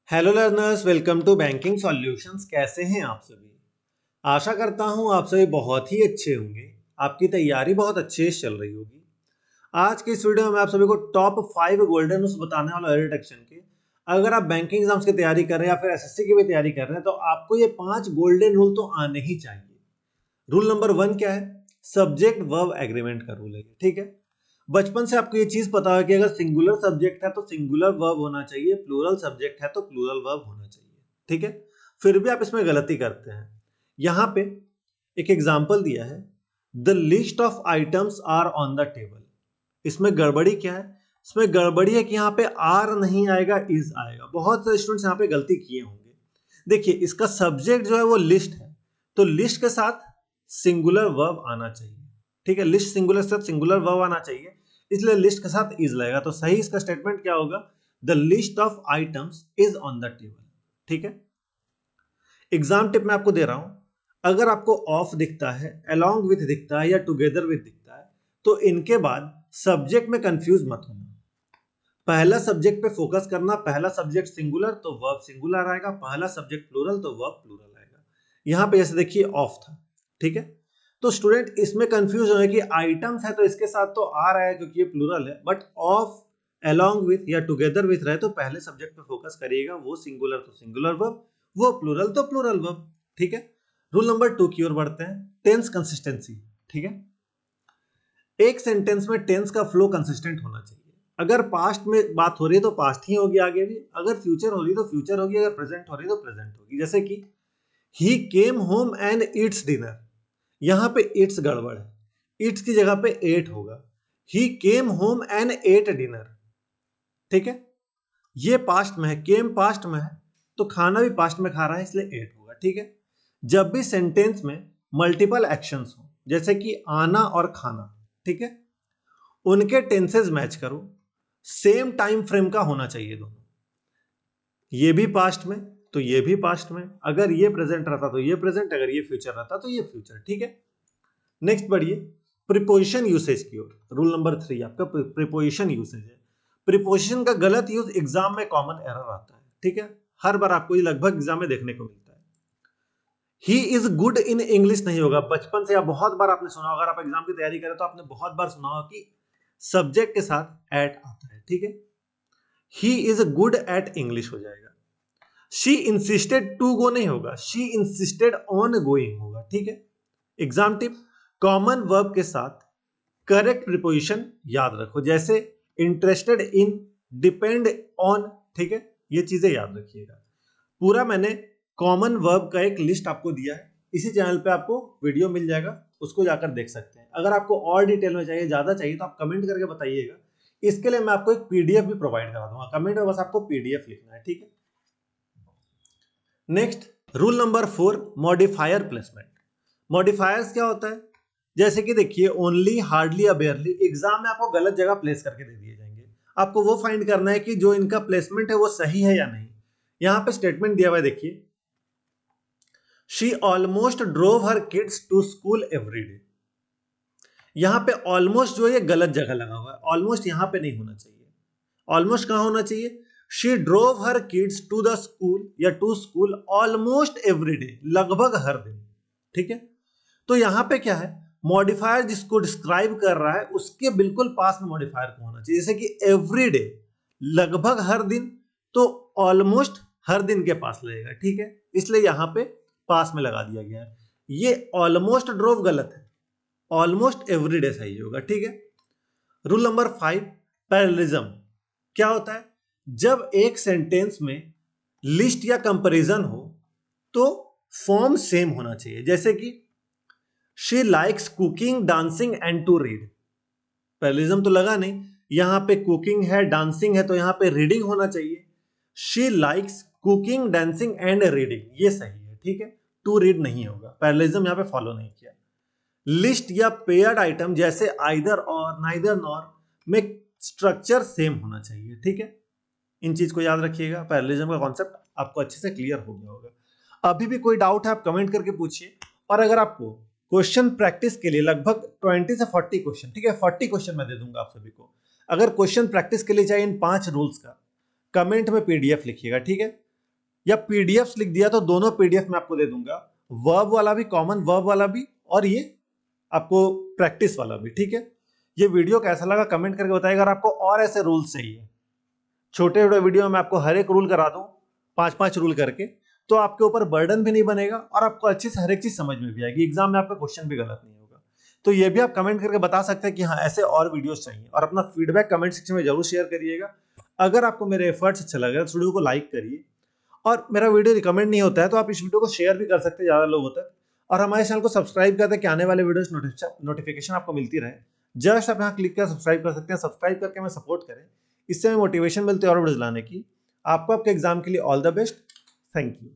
Hello learners, welcome to banking solutions. कैसे हैं आप सभी? आशा करता हूं आप सभी बहुत ही अच्छे होंगे। आपकी तैयारी बहुत अच्छे से चल रही होगी। आज के इस वीडियो में मैं आप सभी को टॉप 5 गोल्डन रूल्स बताने वाला हूं डिटेक्शन के। अगर आप बैंकिंग एग्जाम्स की तैयारी कर रहे हैं या फिर एसएससी की भी तैयारी कर रहे हैं तो आपको ये 5 गोल्डन रूल तो आने ही चाहिए। रूल नंबर 1 क्या है? सब्जेक्ट वर्ब एग्रीमेंट का रूल है, ठीक है। बचपन से आपको ये चीज पता है कि अगर सिंगुलर सब्जेक्ट है तो सिंगुलर वर्ब होना चाहिए, प्लूरल सब्जेक्ट है तो प्लूरल वर्ब होना चाहिए, ठीक है। फिर भी आप इसमें गलती करते हैं। यहां पे एक एग्जांपल दिया है, the list of items are on the table. इसमें गड़बड़ी क्या है? इसमें गड़बड़ी है कि यहाँ पे आर नहीं आएगा, इज आएगा। बहुत सारे स्टूडेंट्स यहाँ पे गलती किए होंगे। देखिए, इसका सब्जेक्ट जो है वो लिस्ट है, तो लिस्ट के साथ सिंगुलर वर्ब आना चाहिए, ठीक है। लिस्ट सिंगुलर के साथ सिंगुलर वर्ब आना चाहिए, इसलिए लिस्ट के साथ इज लगेगा। तो सही इसका स्टेटमेंट क्या होगा? The list of items is on the table, ठीक है। एग्जाम टिप मैं आपको दे रहा हूं, अगर आपको ऑफ दिखता है, अलोंग विथ दिखता है या टुगेदर विथ दिखता है तो इनके बाद सब्जेक्ट में कंफ्यूज मत होना। पहला सब्जेक्ट पे फोकस करना। पहला सब्जेक्ट सिंगुलर तो वर्ब सिंगुलर आएगा, पहला सब्जेक्ट प्लूरल तो वर्ब प्लूरल आएगा। यहां पे जैसे देखिए ऑफ था, ठीक है। तो स्टूडेंट इसमें कंफ्यूज हो कि आइटम्स है तो इसके साथ तो आ रहा है क्योंकि ये प्लूरल है, बट ऑफ अलोंग विथ या टुगेदर विथ रहे तो पहले सब्जेक्ट पे फोकस करिएगा। वो सिंगुलर तो सिंगुलर वर्ब, वो प्लूरल तो प्लूरल वर्ब, ठीक है। रूल नंबर 2 की ओर बढ़ते हैं, टेंस कंसिस्टेंसी, ठीक है। एक सेंटेंस में टेंस का फ्लो कंसिस्टेंट होना चाहिए। अगर पास्ट में बात हो रही है तो पास्ट ही होगी आगे भी, अगर फ्यूचर हो रही है तो फ्यूचर होगी, अगर प्रेजेंट हो रही है तो प्रेजेंट होगी। जैसे कि he came home and eats dinner, यहां पे इट्स गड़बड़ है, इट्स की जगह पे एट होगा। He came home and ate dinner, ठीक है। ये पास्ट में है, केम पास्ट में है तो खाना भी पास्ट में खा रहा है, इसलिए एट होगा, ठीक है। जब भी सेंटेंस में मल्टीपल एक्शंस हो, जैसे कि आना और खाना, ठीक है, उनके टेंसेस मैच करो। सेम टाइम फ्रेम का होना चाहिए दोनों। ये भी पास्ट में तो ये भी पास्ट में, अगर ये प्रेजेंट रहता तो ये प्रेजेंट, अगर ये फ्यूचर रहता तो ये फ्यूचर, ठीक है। नेक्स्ट बढ़िए, प्रीपोजिशन यूसेज की ओर। रूल नंबर 3 आपका प्रीपोजिशन यूसेज है। प्रीपोजिशन का गलत यूज एग्जाम में कॉमन एरर आता है, ठीक है। हर बार आपको ये लगभग एग्जाम में देखने को मिलता है। He is good in English नहीं होगा। बचपन से या बहुत बार आपने सुना, अगर आप एग्जाम की तैयारी करें तो आपने बहुत बार सुना होगा कि सब्जेक्ट के साथ एट आता है, ठीक है। He is good at English हो जाएगा। शी इंसिस्टेड टू गो नहीं होगा, शी इंसिस्टेड ऑन गोइंग होगा, ठीक है। एग्जाम टिप, कॉमन वर्ब के साथ करेक्ट प्रीपोजिशन याद रखो, जैसे इंटरेस्टेड इन, डिपेंड ऑन, ठीक है। ये चीजें याद रखिएगा। पूरा मैंने कॉमन वर्ब का एक लिस्ट आपको दिया है, इसी चैनल पे आपको वीडियो मिल जाएगा, उसको जाकर देख सकते हैं। अगर आपको और डिटेल में चाहिए, ज्यादा चाहिए तो आप कमेंट करके बताइएगा। इसके लिए मैं आपको एक पीडीएफ भी प्रोवाइड करा दूंगा, कमेंट में बस आपको पीडीएफ लिखना है, ठीक है। Next, rule number 4, modifier placement. Modifiers क्या होता है? जैसे कि देखिए, ओनली, हार्डली या बेयरली एग्जाम में आपको गलत जगह प्लेस करके दे दिए जाएंगे। आपको वो फाइंड करना है कि जो इनका प्लेसमेंट है वो सही है या नहीं। यहां पे स्टेटमेंट दिया हुआ है, देखिए, she almost drove her kids to school every day. यहां पे ऑलमोस्ट जो है ये गलत जगह लगा हुआ है, ऑलमोस्ट यहां पे नहीं होना चाहिए। ऑलमोस्ट कहां होना चाहिए? She drove her kids to the school या to school almost every day, लगभग हर दिन, ठीक है। तो यहां पे क्या है, मॉडिफायर जिसको डिस्क्राइब कर रहा है उसके बिल्कुल पास में मॉडिफायर को होना चाहिए। जैसे कि एवरी डे, लगभग हर दिन, तो ऑलमोस्ट हर दिन के पास लगेगा, ठीक है। इसलिए यहां पे पास में लगा दिया गया है। ये ऑलमोस्ट ड्रोव गलत है, ऑलमोस्ट एवरीडे सही होगा, ठीक है। Rule number 5, parallelism. क्या होता है? जब एक सेंटेंस में लिस्ट या कंपैरिजन हो तो फॉर्म सेम होना चाहिए। जैसे कि she likes cooking, dancing and to read. Parallelism तो लगा नहीं, यहां पे कुकिंग है, डांसिंग है, तो यहां पे रीडिंग होना चाहिए। She likes cooking, dancing and reading, ये सही है, ठीक है। टू रीड नहीं होगा, पैरेललिज्म यहां पे फॉलो नहीं किया। लिस्ट या पेयर्ड आइटम जैसे आइदर और, नाइदर नॉर में स्ट्रक्चर सेम होना चाहिए, ठीक है। इन चीज को याद रखिएगा। पैरेललिज्म का कॉन्सेप्ट आपको अच्छे से क्लियर हो गया होगा। अभी भी कोई डाउट है आप कमेंट करके पूछिए। और अगर आपको क्वेश्चन प्रैक्टिस के लिए लगभग 20 से 40 क्वेश्चन, ठीक है, 40 क्वेश्चन मैं दे दूंगा आप सभी को। अगर क्वेश्चन प्रैक्टिस के लिए चाहिए इन 5 रूल्स का, कमेंट में पीडीएफ लिखिएगा, ठीक है। या पीडीएफ लिख दिया तो दोनों पीडीएफ में आपको दे दूंगा, वर्ब वाला भी, कॉमन वर्ब वाला भी, और ये आपको प्रैक्टिस वाला भी। ठीक है, ये वीडियो कैसा लगा कमेंट करके बताइएगा। अगर आपको और ऐसे रूल्स चाहिए, छोटे छोटे वीडियो में आपको हर एक रूल करा दूं, 5-5 रूल करके, तो आपके ऊपर बर्डन भी नहीं बनेगा और आपको अच्छे से हर एक चीज समझ में भी आएगी, एग्जाम में आपका क्वेश्चन भी गलत नहीं होगा। तो ये भी आप कमेंट करके बता सकते हैं कि हाँ ऐसे और वीडियोस चाहिए, और अपना फीडबैक कमेंट सेक्शन में जरूर शेयर करिएगा। अगर आपको मेरे एफर्ट्स अच्छा लगे तो वीडियो को लाइक करिए, और मेरा वीडियो रिकमेंड नहीं होता है तो आप इस वीडियो को शेयर भी कर सकते हैं ज़्यादा लोगों तक, और हमारे चैनल को सब्सक्राइब कर दें कि आने वाले वीडियोस नोटिफिकेशन आपको मिलती रहे। जस्ट आप यहाँ क्लिक कर सब्सक्राइब कर सकते हैं, सब्सक्राइब करके हमें सपोर्ट करें, इससे हमें मोटिवेशन मिलती है और वीडियोस लाने की। आपको आपके एग्जाम के लिए all the best. Thank you.